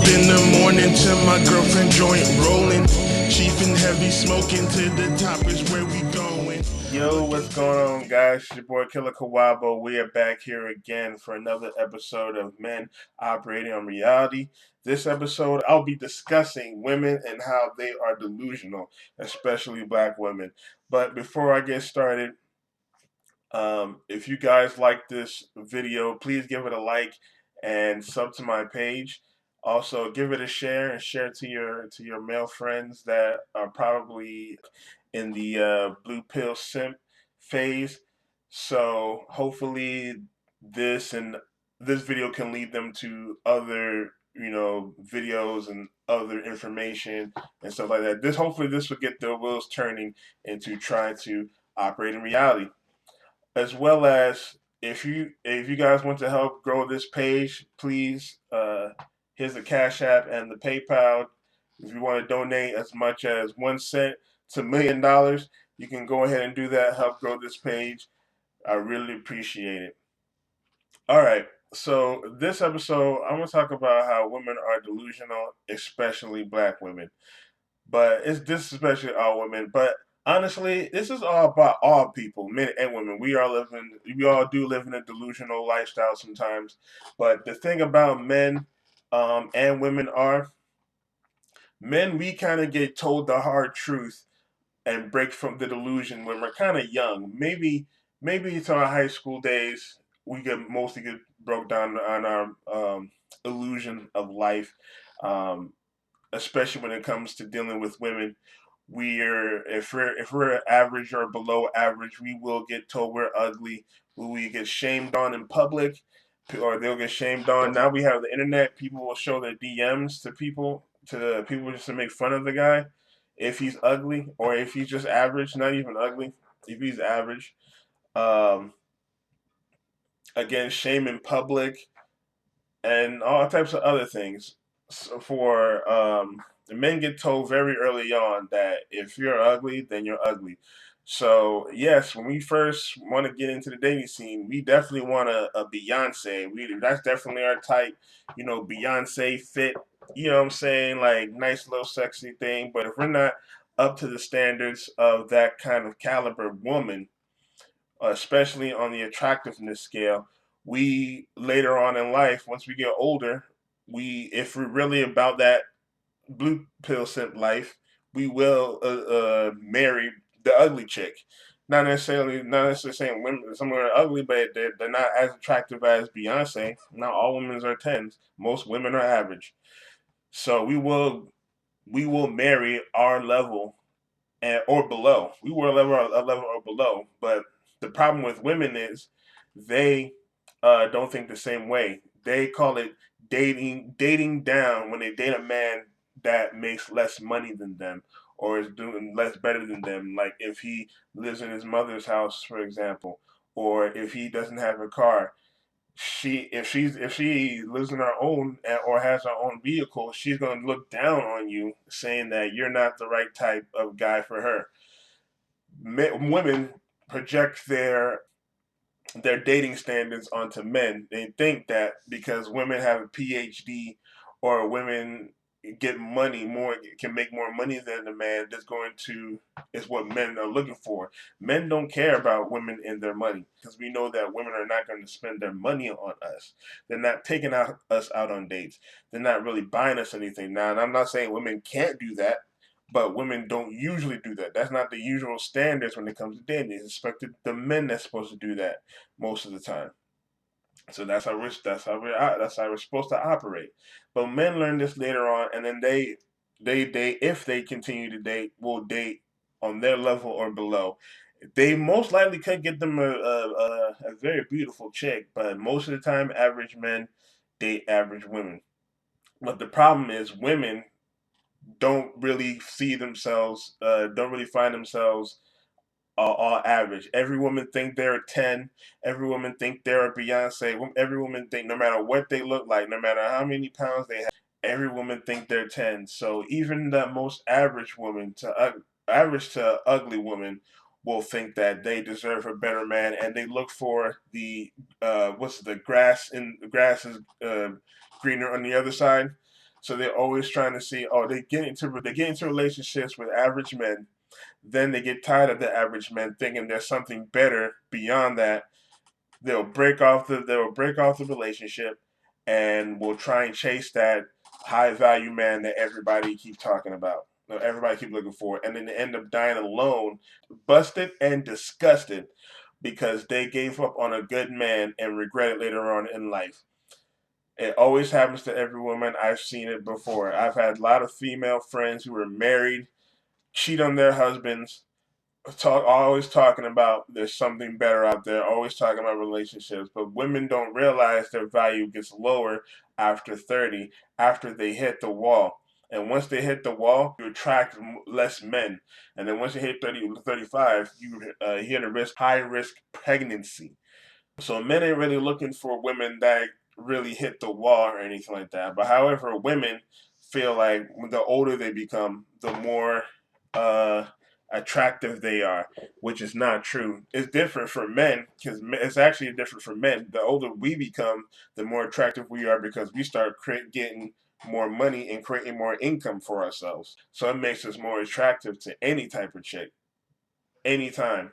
in the morning to my girlfriend joint rolling. Chief and heavy smoking to the top is where we going. Yo, what's going on, guys? It's your boy Kwadwoamanfoh. We are back here again for another episode of Men Operating on Reality. This episode, I'll be discussing women and how they are delusional, especially black women. But before I get started, if you guys like this video, please give it a like and sub to my page. Also, give it a share and share it to your male friends that are probably in the blue pill simp phase. So hopefully this video can lead them to other videos and other information and stuff like that. Hopefully this will get their wheels turning into trying to operate in reality, as well as if you guys want to help grow this page, please here's the Cash App and the PayPal. If you want to donate as much as 1 cent to $1 million, you can go ahead and do that. Help grow this page. I really appreciate it. All right. So this episode, I'm gonna talk about how women are delusional, especially black women. But it's this especially all women. But honestly, this is all about all people, men and women. We all do live in a delusional lifestyle sometimes. But the thing about men, and women are men. We kind of get told the hard truth and break from the delusion when we're kind of young. Maybe it's our high school days. We get mostly get broke down on our illusion of life. Um, Especially when it comes to dealing with women. If we're average or below average, we will get told we're ugly. We get shamed on in public, or they'll get shamed on. Now we have the internet. People will show their DMs to people just to make fun of the guy if he's ugly, or if he's just average, not even ugly. If he's average, um, again, shame in public and all types of other things. So for the men get told very early on that if you're ugly, then you're ugly. So yes, when we first want to get into the dating scene, we definitely want a Beyonce. That's definitely our type. Beyonce fit. You know what I'm saying? Like nice little sexy thing. But if we're not up to the standards of that kind of caliber woman, especially on the attractiveness scale, we later on in life, once we get older, if we're really about that blue pill simp life, we will marry the ugly chick. Not necessarily saying some women are ugly, but they're not as attractive as Beyonce. Not all women are tens. Most women are average. So we will marry our level and or below. We were a level or below. But the problem with women is they don't think the same way. They call it dating down when they date a man that makes less money than them or is doing less better than them. Like if he lives in his mother's house, for example, or if he doesn't have a car, if she lives in her own or has her own vehicle, she's going to look down on you, saying that you're not the right type of guy for her. Women project their dating standards onto men. They think that because women have a PhD or women get money more can make more money than the man that's going to is what men are looking for. Men don't care about women and their money because we know that women are not going to spend their money on us. They're not taking us out on dates. They're not really buying us anything. Now, and I'm not saying women can't do that, but women don't usually do that. That's not the usual standards when it comes to dating. It's expected the men that's supposed to do that most of the time. So that's how we're supposed to operate. But men learn this later on, and then they if they continue to date, will date on their level or below. They most likely could get them a very beautiful chick, but most of the time, average men date average women. But the problem is, women don't really find themselves all average. Every woman think they're a 10. Every woman think they're a Beyonce. Every woman think no matter what they look like, no matter how many pounds they have, every woman think they're 10. So even the most average to ugly woman will think that they deserve a better man, and they look for the what's the grass is greener on the other side. So they're always trying to see, oh, they get into relationships with average men. Then they get tired of the average men, thinking there's something better beyond that. They'll break off the relationship, and will try and chase that high value man that everybody keeps talking about. Everybody keep looking for, and then they end up dying alone, busted and disgusted because they gave up on a good man and regret it later on in life. It always happens to every woman. I've seen it before. I've had a lot of female friends who were married, cheat on their husbands, always talking about there's something better out there, always talking about relationships. But women don't realize their value gets lower after 30, after they hit the wall. And once they hit the wall, you attract less men. And then once you hit 30, 35, you hit a high risk pregnancy. So men ain't really looking for women that really hit the wall or anything like that. But however, women feel like the older they become, the more uh, attractive they are, which is not true. It's different for men because it's actually different for men. The older we become, the more attractive we are because we start getting more money and creating more income for ourselves. So it makes us more attractive to any type of chick, anytime.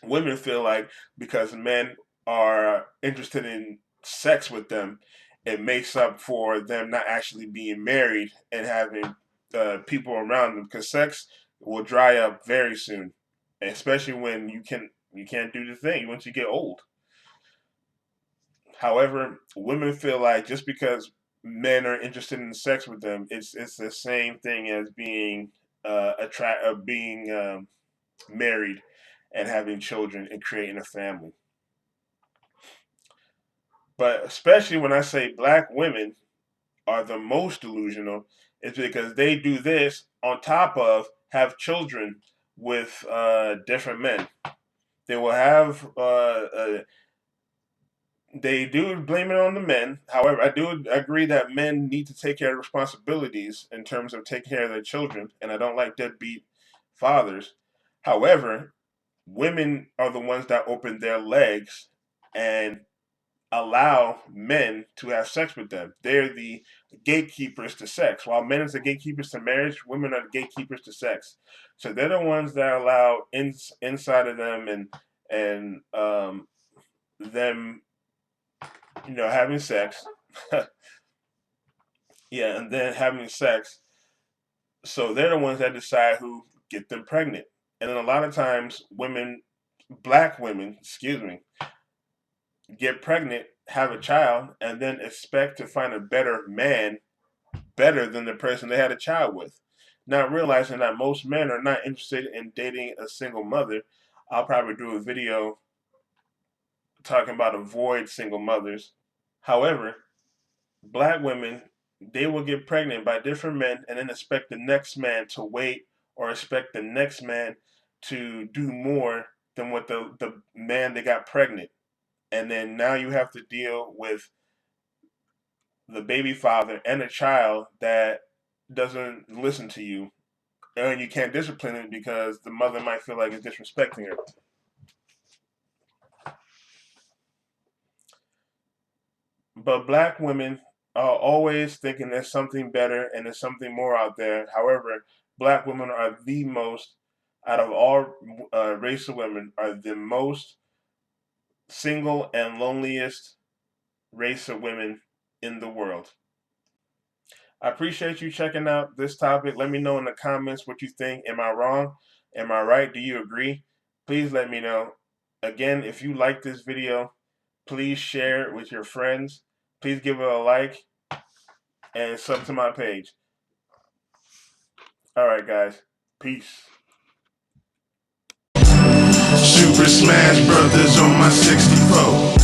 Women feel like because men are interested in sex with them, it makes up for them not actually being married and having people around them. Because sex will dry up very soon, especially when you can't do the thing once you get old. However, women feel like just because men are interested in sex with them, it's the same thing as being being married and having children and creating a family. But especially when I say black women are the most delusional, it's because they do this on top of have children with different men. They will have they do blame it on the men. However, I do agree that men need to take care of responsibilities in terms of taking care of their children, and I don't like deadbeat fathers. However, women are the ones that open their legs and allow men to have sex with them. They're the gatekeepers to sex. While men are the gatekeepers to marriage, women are the gatekeepers to sex. So they're the ones that allow inside of them and them, having sex. Yeah, and then having sex. So they're the ones that decide who get them pregnant. And then a lot of times black women, excuse me, get pregnant, have a child, and then expect to find a better man, better than the person they had a child with. Not realizing that most men are not interested in dating a single mother. I'll probably do a video talking about avoid single mothers. However, black women, they will get pregnant by different men and then expect the next man to wait or expect the next man to do more than what the man they got pregnant. And then now you have to deal with the baby father and a child that doesn't listen to you, and you can't discipline it because the mother might feel like it's disrespecting her. But black women are always thinking there's something better and there's something more out there. However, black women are the most, out of all race of women, are the most single and loneliest race of women in the world. I appreciate you checking out this topic. Let me know in the comments what you think. Am I wrong? Am I right? Do you agree? Please let me know. Again, if you like this video, please share it with your friends. Please give it a like and sub to my page. All right, guys. Peace. Super Smash Brothers on my 64.